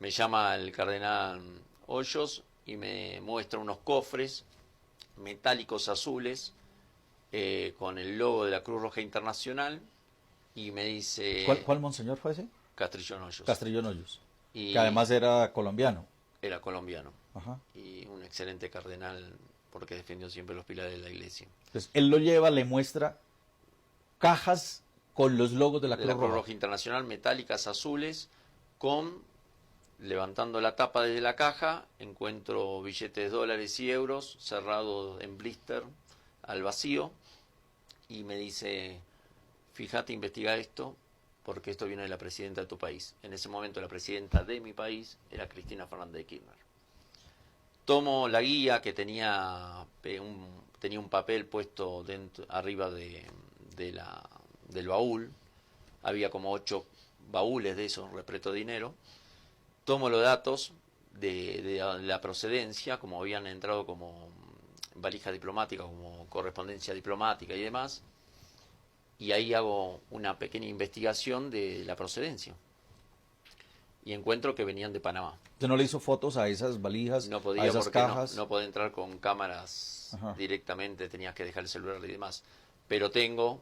Me llama el cardenal Hoyos y me muestra unos cofres metálicos azules con el logo de la Cruz Roja Internacional y me dice ¿Cuál monseñor fue ese? Castrillón Hoyos. Castrillón Hoyos, Y que además era colombiano. era colombiano Ajá. y un excelente cardenal porque defendió siempre los pilares de la iglesia. Entonces, él lo lleva, le muestra cajas con los logos de la De Cruz la Cruz Roja. Roja Internacional, metálicas azules, levantando la tapa de la caja, encuentro billetes de dólares y euros cerrados en blister al vacío y me dice, fíjate, investiga esto porque esto viene de la presidenta de tu país. En ese momento la presidenta de mi país era Cristina Fernández de Kirchner. Tomo la guía que tenía un papel puesto arriba del baúl. Había como 8 baúles de esos repleto de dinero. Tomo los datos de la procedencia, como habían entrado como valija diplomática, como correspondencia diplomática y demás. Y ahí hago una pequeña investigación de la procedencia. Y encuentro que venían de Panamá. ¿Usted no le hizo fotos a esas valijas, No a podía esas porque cajas? no podía entrar con cámaras Ajá. directamente, tenías que dejar el celular y demás. Pero tengo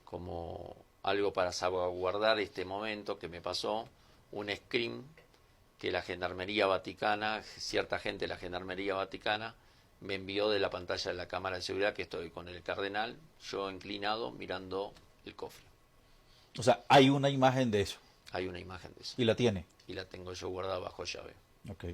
como algo para salvaguardar este momento que me pasó, un screen que la Gendarmería Vaticana, cierta gente de la Gendarmería Vaticana, me envió de la pantalla de la cámara de seguridad que estoy con el cardenal, yo inclinado mirando el cofre. O sea, hay una imagen de eso Hay una imagen de eso y la tiene. y la tengo yo guardada bajo llave. Ok.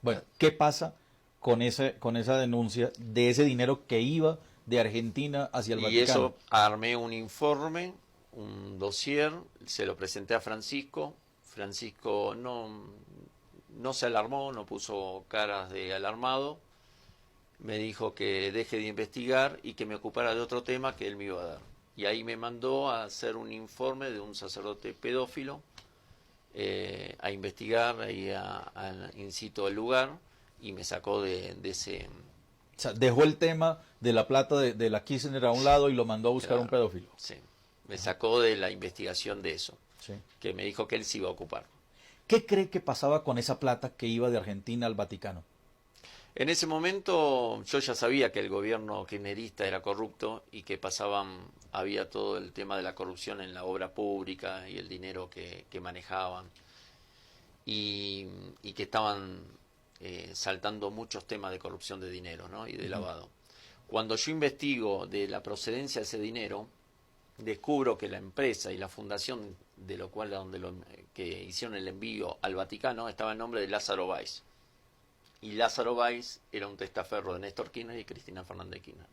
Bueno, ¿qué pasa con esa denuncia de ese dinero que iba de Argentina hacia el Y Vaticano? eso armé un informe, un dossier, se lo presenté a Francisco. Francisco no se alarmó, no puso caras de alarmado. Me dijo que deje de investigar y que me ocupara de otro tema que él me iba a dar. Y ahí me mandó a hacer un informe de un sacerdote pedófilo, a investigar ahí in situ al lugar y me sacó de ese... O sea, dejó el tema de la plata de la Kirchner a un lado y lo mandó a buscar a un Claro, pedófilo. sí, me sacó de la investigación de eso, Sí. que me dijo que él se iba a ocupar. ¿Qué cree que pasaba con esa plata que iba de Argentina al Vaticano? En ese momento yo ya sabía que el gobierno kirchnerista era corrupto y que había todo el tema de la corrupción en la obra pública y el dinero que manejaban y que estaban saltando muchos temas de corrupción de dinero, ¿no? Y de lavado. Cuando yo investigo de la procedencia de ese dinero, descubro que la empresa y la fundación de lo cual que hicieron el envío al Vaticano estaba en nombre de Lázaro Báez. Y Lázaro Báez era un testaferro de Néstor Kirchner y Cristina Fernández de Kirchner.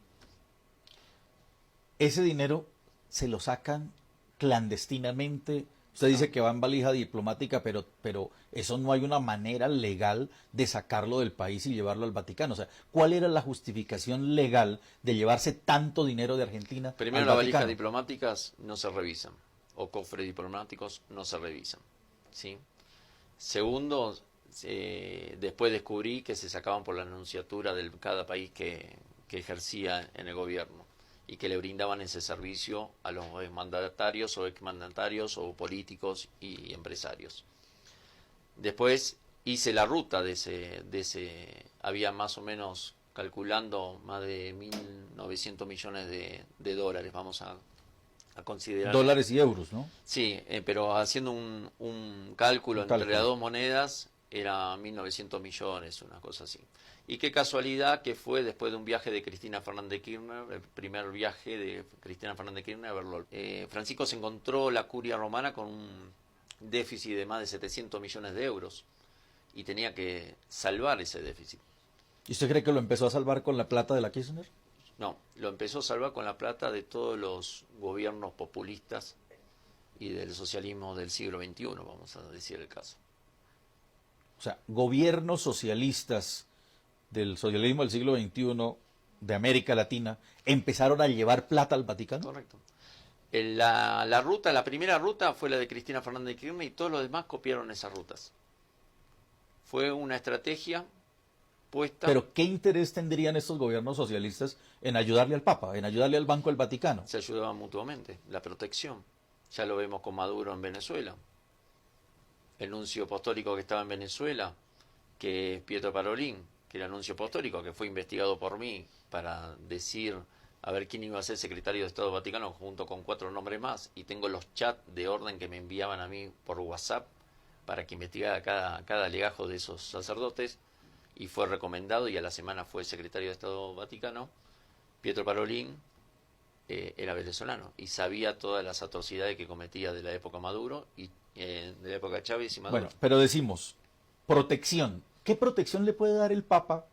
Ese dinero se lo sacan clandestinamente. Usted dice que va en valija diplomática, pero eso no hay una manera legal de sacarlo del país y llevarlo al Vaticano. O sea, ¿cuál era la justificación legal de llevarse tanto dinero de Argentina Primero, al las valijas Vaticano? diplomáticas no se revisan, o cofres diplomáticos no se revisan, ¿sí? Segundo, después descubrí que se sacaban por la nunciatura de cada país que ejercía en el gobierno y que le brindaban ese servicio a los mandatarios o exmandatarios o políticos y empresarios. Después hice la ruta de ese había más o menos, calculando, más de 1.900 millones de dólares, vamos a considerar. Dólares y euros, ¿no? Sí, pero haciendo un cálculo Un entre cálculo. las dos monedas, era 1.900 millones, una cosa así. Y qué casualidad que fue después de un viaje de Cristina Fernández de Kirchner, el primer viaje de Cristina Fernández de Kirchner a verlo. Francisco se encontró la curia romana con un déficit de más de 700 millones de euros y tenía que salvar ese déficit. ¿Y usted cree que lo empezó a salvar con la plata de la Kirchner? No, lo empezó a salvar con la plata de todos los gobiernos populistas y del socialismo del siglo XXI, vamos a decir el caso. O sea, gobiernos socialistas del socialismo del siglo XXI de América Latina empezaron a llevar plata al Vaticano. Correcto. La primera ruta fue la de Cristina Fernández de Kirchner y todos los demás copiaron esas rutas. Fue una estrategia puesta. Pero ¿qué interés tendrían estos gobiernos socialistas en ayudarle al Papa, en ayudarle al Banco del Vaticano? Se ayudaban mutuamente, la protección. Ya lo vemos con Maduro en Venezuela. el nuncio apostólico que estaba en Venezuela, que es Pietro Parolin, que era nuncio apostólico, que fue investigado por mí para decir a ver quién iba a ser secretario de Estado Vaticano junto con 4 nombres más, y tengo los chats de orden que me enviaban a mí por WhatsApp para que investigara cada legajo de esos sacerdotes, y fue recomendado y a la semana fue secretario de Estado Vaticano. Pietro Parolin era venezolano y sabía todas las atrocidades que cometía de la época Maduro y de la época Chávez y Maduro. Bueno, pero decimos, protección. ¿Qué protección le puede dar el Papa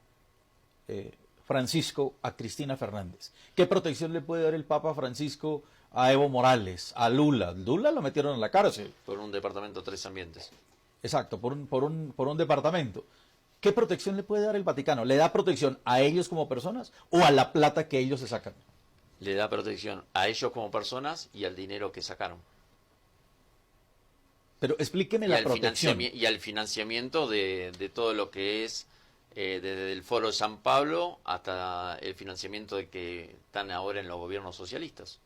Francisco a Cristina Fernández? ¿Qué protección le puede dar el Papa Francisco a Evo Morales, a Lula? Lula lo metieron en la cárcel. Por un departamento 3 ambientes. Exacto, por un departamento. ¿Qué protección le puede dar el Vaticano? ¿Le da protección a ellos como personas o a la plata que ellos se sacan? Le da protección a ellos como personas y al dinero que sacaron. Pero explíqueme la protección. Y al financiamiento de todo lo que es, desde el Foro de San Pablo hasta el financiamiento de que están ahora en los gobiernos socialistas.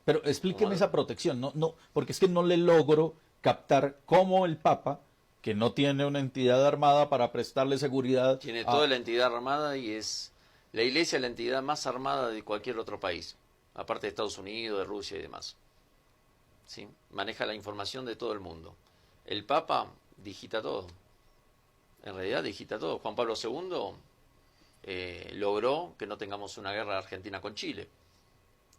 Pero explíqueme esa protección, no, porque es que no le logro captar cómo el Papa, que no tiene una entidad armada para prestarle seguridad. Tiene toda la entidad armada y es la Iglesia la entidad más armada de cualquier otro país, aparte de Estados Unidos, de Rusia y demás. ¿Sí? Maneja la información de todo el mundo. El Papa digita todo. En realidad digita todo. Juan Pablo II logró que no tengamos una guerra argentina con Chile.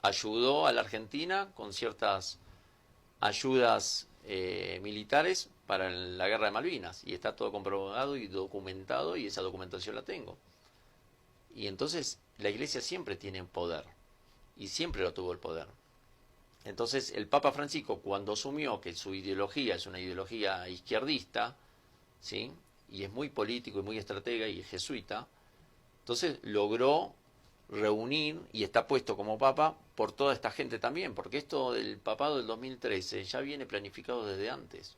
Ayudó a la Argentina con ciertas ayudas militares para la guerra de Malvinas, y está todo comprobado y documentado, y esa documentación la tengo. Y entonces la Iglesia siempre tiene poder y siempre lo tuvo el poder. Entonces el Papa Francisco, cuando asumió que su ideología es una ideología izquierdista, ¿sí?, y es muy político y muy estratega y es jesuita, entonces logró reunir, y está puesto como Papa por toda esta gente también, porque esto del papado del 2013 ya viene planificado desde antes,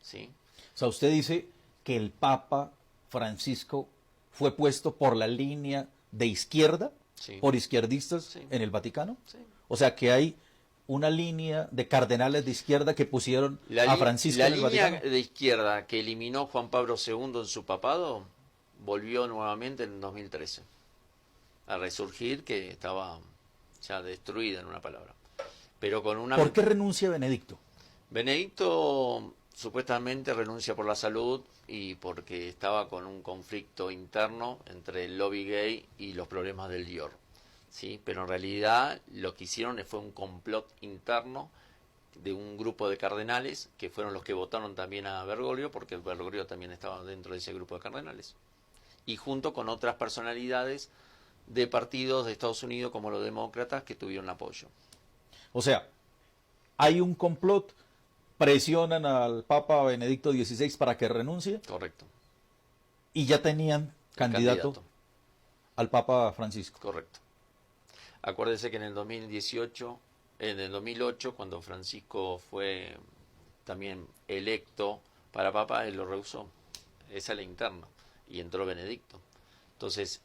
¿sí? O sea, usted dice que el Papa Francisco fue puesto por la línea de izquierda, Sí. por izquierdistas Sí. en el Vaticano. Sí. O sea, que hay una línea de cardenales de izquierda que pusieron a Francisco en el La línea Vaticano. de izquierda que eliminó Juan Pablo II en su papado volvió nuevamente en 2013 a resurgir, que estaba ya destruida, en una palabra. Pero con una... ¿Por qué renuncia Benedicto? Benedicto supuestamente renuncia por la salud y porque estaba con un conflicto interno entre el lobby gay y los problemas del Dior, ¿sí? Pero en realidad lo que hicieron fue un complot interno de un grupo de cardenales que fueron los que votaron también a Bergoglio, porque Bergoglio también estaba dentro de ese grupo de cardenales, y junto con otras personalidades de partidos de Estados Unidos como los demócratas que tuvieron apoyo. O sea, hay un complot, presionan al Papa Benedicto XVI para que renuncie Correcto. y ya tenían candidato al Papa Francisco. Correcto. Acuérdese que en el 2018, en el 2008, cuando Francisco fue también electo para Papa, él lo rehusó. Esa es la interna. Y entró Benedicto. Entonces,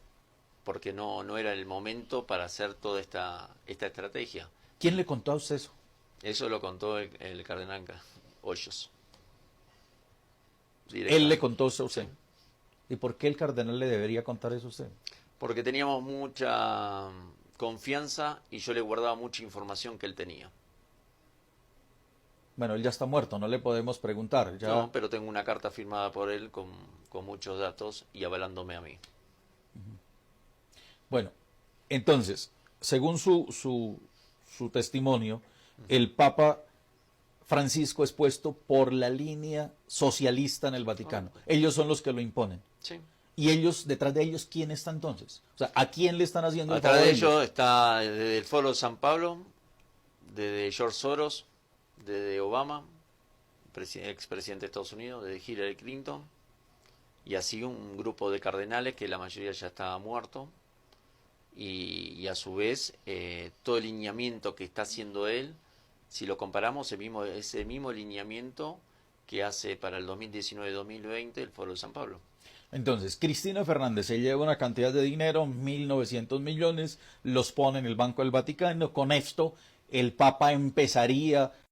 porque no era el momento para hacer toda esta estrategia. ¿Quién le contó a usted eso? Eso lo contó el cardenal Hoyos. Él le contó eso a usted. ¿Y por qué el cardenal le debería contar eso a usted? Porque teníamos mucha confianza y yo le guardaba mucha información que él tenía. Bueno, él ya está muerto, no le podemos preguntar. Ya... No, pero tengo una carta firmada por él con muchos datos y avalándome a mí. Bueno, entonces, según su testimonio, el Papa Francisco es puesto por la línea socialista en el Vaticano. Ellos son los que lo imponen. Sí. ¿Y ellos, detrás de ellos, quién está entonces? O sea, ¿a quién le están haciendo el Atrás favor de ellos está desde el Foro de San Pablo, desde George Soros, desde Obama, expresidente de Estados Unidos, desde Hillary Clinton, y así un grupo de cardenales que la mayoría ya estaba muerto, y a su vez todo el lineamiento que está haciendo él, si lo comparamos, ese mismo lineamiento que hace para el 2019-2020 el Foro de San Pablo. Entonces, Cristina Fernández se lleva una cantidad de dinero, 1.900 millones, los pone en el Banco del Vaticano. Con esto, el Papa empezaría